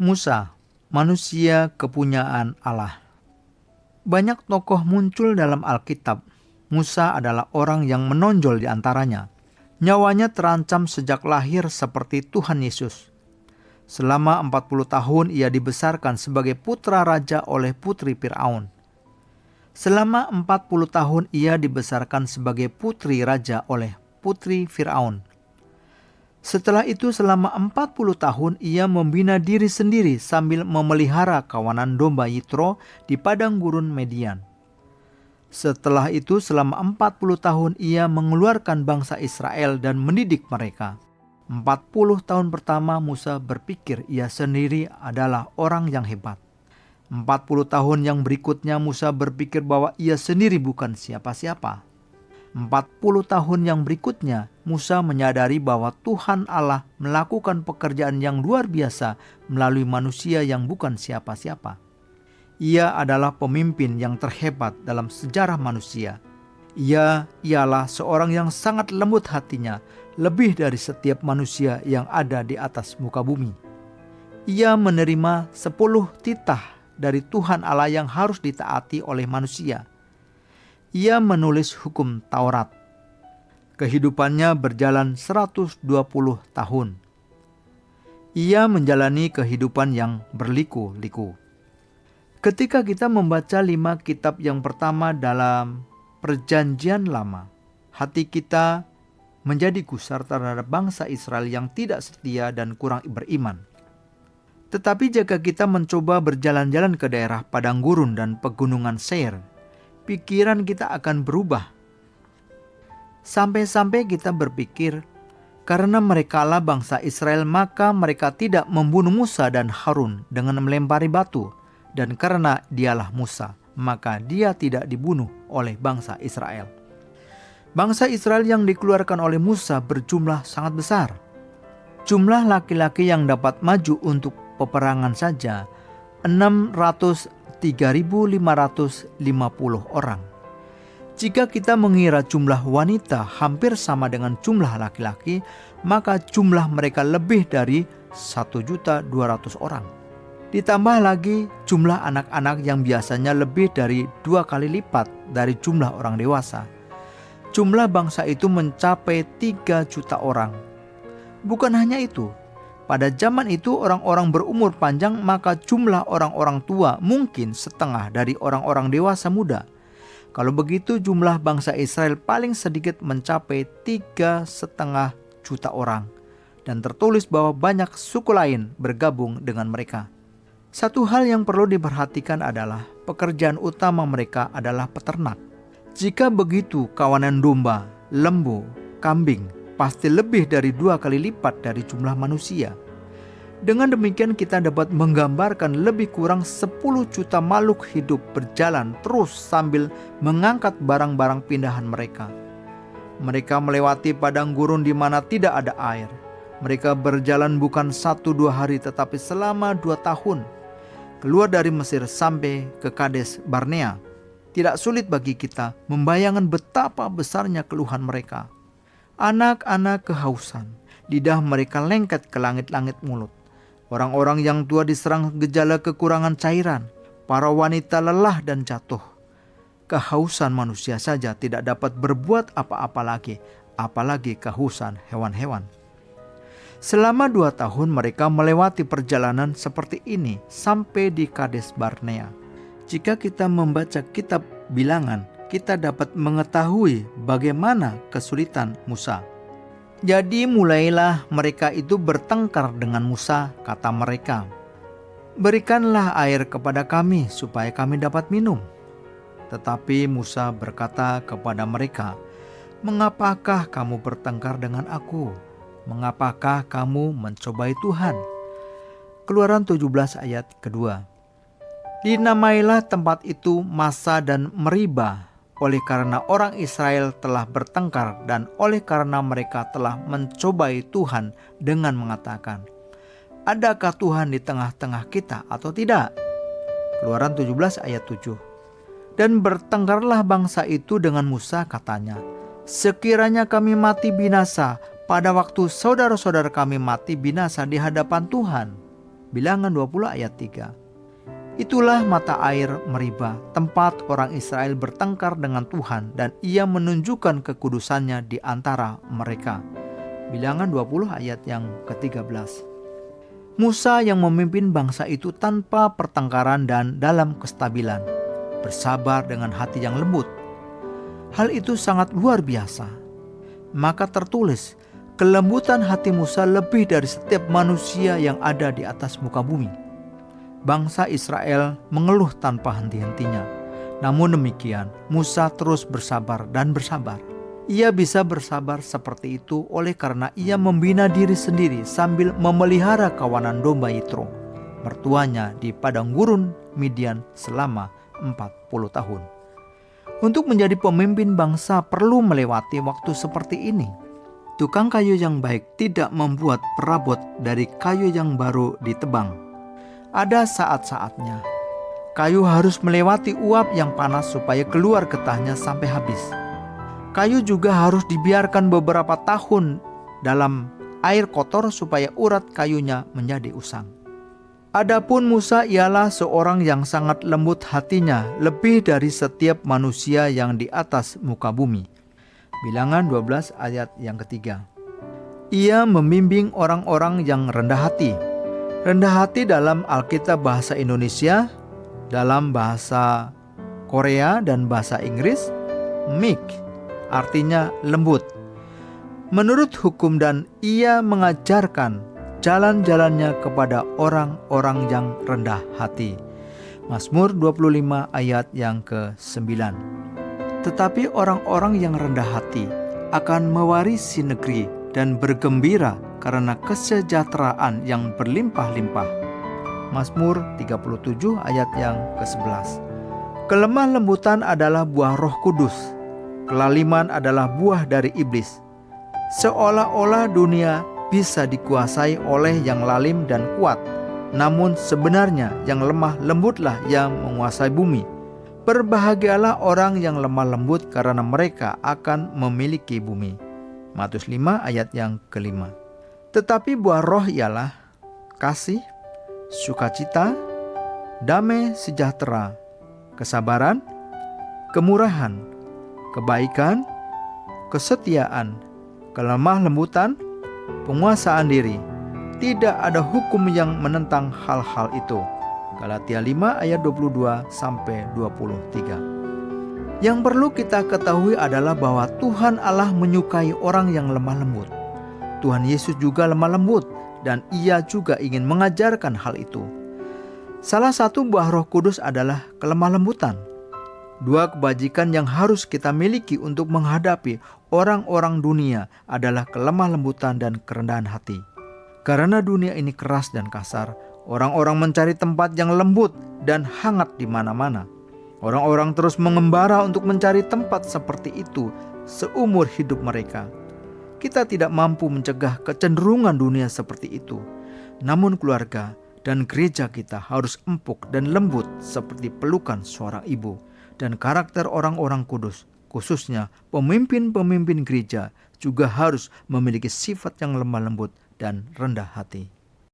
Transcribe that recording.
Musa, manusia kepunyaan Allah. Banyak tokoh muncul dalam Alkitab. Musa adalah orang yang menonjol di antaranya. Nyawanya terancam sejak lahir seperti Tuhan Yesus. Selama 40 tahun ia dibesarkan sebagai putra raja oleh putri Firaun. Selama 40 tahun ia dibesarkan sebagai putri raja oleh putri Firaun. Setelah itu selama 40 tahun ia membina diri sendiri sambil memelihara kawanan domba Yitro di padang gurun Median. Setelah itu selama 40 tahun ia mengeluarkan bangsa Israel dan mendidik mereka. 40 tahun pertama Musa berpikir ia sendiri adalah orang yang hebat. 40 tahun yang berikutnya Musa berpikir bahwa ia sendiri bukan siapa-siapa. 40 tahun yang berikutnya, Musa menyadari bahwa Tuhan Allah melakukan pekerjaan yang luar biasa melalui manusia yang bukan siapa-siapa. Ia adalah pemimpin yang terhebat dalam sejarah manusia. Ia ialah seorang yang sangat lembut hatinya, lebih dari setiap manusia yang ada di atas muka bumi. Ia menerima 10 titah dari Tuhan Allah yang harus ditaati oleh manusia. Ia menulis hukum Taurat. Kehidupannya berjalan 120 tahun. Ia menjalani kehidupan yang berliku-liku. Ketika kita membaca 5 kitab yang pertama dalam Perjanjian Lama, hati kita menjadi gusar terhadap bangsa Israel yang tidak setia dan kurang beriman. Tetapi jika kita mencoba berjalan-jalan ke daerah padang gurun dan pegunungan Seir, pikiran kita akan berubah. Sampai-sampai kita berpikir, karena merekalah bangsa Israel, maka mereka tidak membunuh Musa dan Harun dengan melempari batu. Dan karena dialah Musa, maka dia tidak dibunuh oleh bangsa Israel. Bangsa Israel yang dikeluarkan oleh Musa berjumlah sangat besar. Jumlah laki-laki yang dapat maju untuk peperangan saja 3.550 orang. Jika kita mengira jumlah wanita hampir sama dengan jumlah laki-laki, maka jumlah mereka lebih dari 1.200.000 orang. Ditambah lagi jumlah anak-anak yang biasanya lebih dari 2 kali lipat dari jumlah orang dewasa. Jumlah bangsa itu mencapai 3 juta orang. Bukan hanya itu, pada zaman itu orang-orang berumur panjang, maka jumlah orang-orang tua mungkin setengah dari orang-orang dewasa muda. Kalau begitu jumlah bangsa Israel paling sedikit mencapai 3,5 juta orang. Dan tertulis bahwa banyak suku lain bergabung dengan mereka. Satu hal yang perlu diperhatikan adalah pekerjaan utama mereka adalah peternak. Jika begitu kawanan domba, lembu, kambing pasti lebih dari 2 kali lipat dari jumlah manusia. Dengan demikian kita dapat menggambarkan lebih kurang 10 juta makhluk hidup berjalan terus sambil mengangkat barang-barang pindahan mereka. Mereka melewati padang gurun di mana tidak ada air. Mereka berjalan bukan 1-2 hari tetapi selama 2 tahun. Keluar dari Mesir sampai ke Kades Barnea. Tidak sulit bagi kita membayangkan betapa besarnya keluhan mereka. Anak-anak kehausan, lidah mereka lengket ke langit-langit mulut. Orang-orang yang tua diserang gejala kekurangan cairan. Para wanita lelah dan jatuh. Kehausan manusia saja tidak dapat berbuat apa-apa lagi, apalagi kehausan hewan-hewan. Selama 2 tahun mereka melewati perjalanan seperti ini sampai di Kades Barnea. Jika kita membaca kitab Bilangan, kita dapat mengetahui bagaimana kesulitan Musa. Jadi mulailah mereka itu bertengkar dengan Musa, kata mereka. Berikanlah air kepada kami supaya kami dapat minum. Tetapi Musa berkata kepada mereka, mengapakah kamu bertengkar dengan aku? Mengapakah kamu mencobai Tuhan? Keluaran 17 ayat kedua. Dinamailah tempat itu Masa dan Meriba, oleh karena orang Israel telah bertengkar dan oleh karena mereka telah mencobai Tuhan dengan mengatakan, adakah Tuhan di tengah-tengah kita atau tidak? Keluaran 17 ayat 7. Dan bertengkarlah bangsa itu dengan Musa, katanya, sekiranya kami mati binasa pada waktu saudara-saudara kami mati binasa di hadapan Tuhan. Bilangan 20 ayat 3. Itulah mata air Meriba, tempat orang Israel bertengkar dengan Tuhan, dan ia menunjukkan kekudusannya di antara mereka. Bilangan 20 ayat yang ke-13. Musa yang memimpin bangsa itu tanpa pertengkaran dan dalam kestabilan, bersabar dengan hati yang lembut. Hal itu sangat luar biasa. Maka tertulis, kelembutan hati Musa lebih dari setiap manusia yang ada di atas muka bumi. Bangsa Israel mengeluh tanpa henti-hentinya. Namun demikian, Musa terus bersabar dan bersabar. Ia bisa bersabar seperti itu oleh karena ia membina diri sendiri sambil memelihara kawanan domba Yitro, mertuanya di padang gurun Midian selama 40 tahun. Untuk menjadi pemimpin bangsa perlu melewati waktu seperti ini. Tukang kayu yang baik tidak membuat perabot dari kayu yang baru ditebang. Ada saat-saatnya. Kayu harus melewati uap yang panas supaya keluar getahnya sampai habis. Kayu juga harus dibiarkan beberapa tahun dalam air kotor supaya urat kayunya menjadi usang. Adapun Musa ialah seorang yang sangat lembut hatinya, lebih dari setiap manusia yang di atas muka bumi. Bilangan 12 ayat yang ketiga. Ia membimbing orang-orang yang rendah hati. Rendah hati dalam Alkitab bahasa Indonesia, dalam bahasa Korea dan bahasa Inggris, meek, artinya lembut. Menurut hukum, dan ia mengajarkan jalan-jalannya kepada orang-orang yang rendah hati. Mazmur 25 ayat yang ke-9. Tetapi orang-orang yang rendah hati akan mewarisi negeri dan bergembira karena kesejahteraan yang berlimpah-limpah. Mazmur 37 ayat yang ke-11. Kelemah lembutan adalah buah Roh Kudus. Kelaliman adalah buah dari iblis. Seolah-olah dunia bisa dikuasai oleh yang lalim dan kuat, namun sebenarnya yang lemah lembutlah yang menguasai bumi. Berbahagialah orang yang lemah lembut karena mereka akan memiliki bumi. Matius 5 ayat yang ke-5. Tetapi buah roh ialah kasih, sukacita, damai sejahtera, kesabaran, kemurahan, kebaikan, kesetiaan, kelemah lembutan, penguasaan diri. Tidak ada hukum yang menentang hal-hal itu. Galatia 5 ayat 22 sampai 23. Yang perlu kita ketahui adalah bahwa Tuhan Allah menyukai orang yang lemah lembut. Tuhan Yesus juga lemah lembut, dan ia juga ingin mengajarkan hal itu. Salah satu buah Roh Kudus adalah kelemah lembutan. Dua kebajikan yang harus kita miliki untuk menghadapi orang-orang dunia adalah kelemah lembutan dan kerendahan hati. Karena dunia ini keras dan kasar, orang-orang mencari tempat yang lembut dan hangat di mana-mana. Orang-orang terus mengembara untuk mencari tempat seperti itu seumur hidup mereka. Kita tidak mampu mencegah kecenderungan dunia seperti itu. Namun keluarga dan gereja kita harus empuk dan lembut seperti pelukan seorang ibu. Dan karakter orang-orang kudus, khususnya pemimpin-pemimpin gereja, juga harus memiliki sifat yang lemah lembut dan rendah hati.